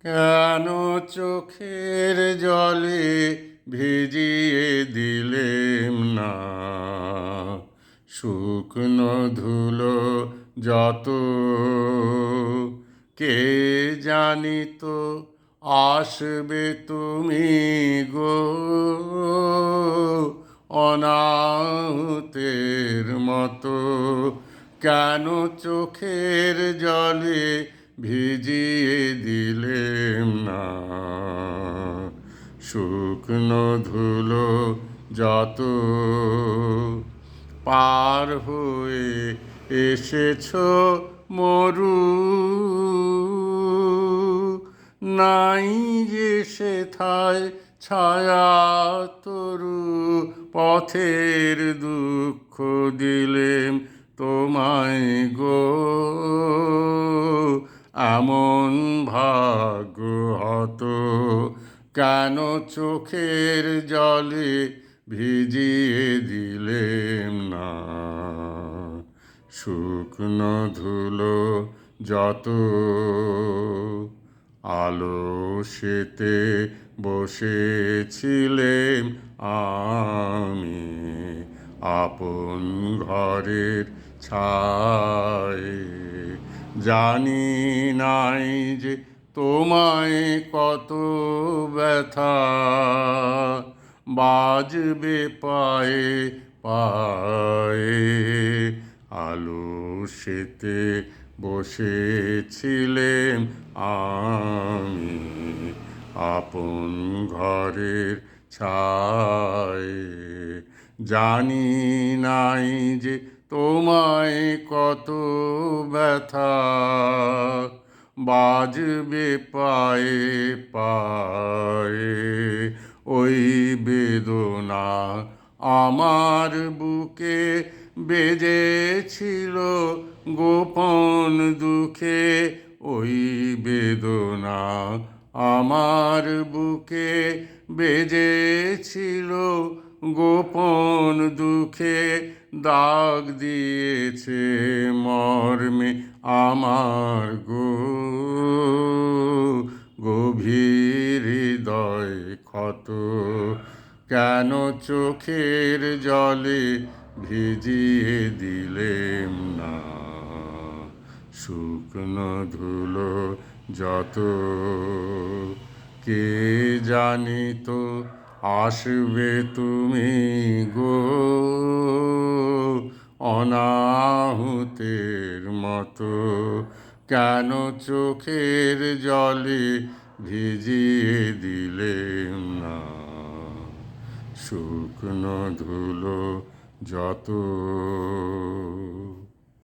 কেন চোখের জলে ভিজিয়ে দিলেম না শুকনো ধুলো যত? কে জানিত আসবে তুমি গো অনাহুতের মতো। কেন চোখের জলে ভিজিয়ে দিলেম না শুকনো ধুলো যত? পার হয়ে এসেছ মরু, নাই যে সেথায় ছায়া তরু। পথের দুঃখ দিলেম তোমায় গো, এমন ভাগ্য হতো। কেন চোখের জলে ভিজিয়ে দিলেম না শুকনো ধুলো যত? আলস্যেতে বসেছিলেম আমি আপন ঘরের ছায়ে। জানি নাই যে তোমায় কত ব্যথা বাজবে পায়ে পায়ে। আলস্যেতে বসেছিলেম আমি আপন ঘরের ছায়ে। জানি নাই যে তোমায় কত ব্যথা বাজবে পায়ে পায়ে। ওই বেদনা আমার বুকে বেজেছিল গোপন দুঃখে। ওই বেদনা আমার বুকে বেজেছিল গোপন দুঃখে। দাগ দিয়েছে মর্মে আমার গো গভীর হৃদয় ক্ষত। কেন চোখের জলে ভিজিয়ে দিলেম না শুকনো ধুলো যত? কে জানিত আসবে তুমি গো অনাহুতের মতো? কেন চোখের জলে ভিজিয়ে দিলেম না শুকনো ধুলো যত?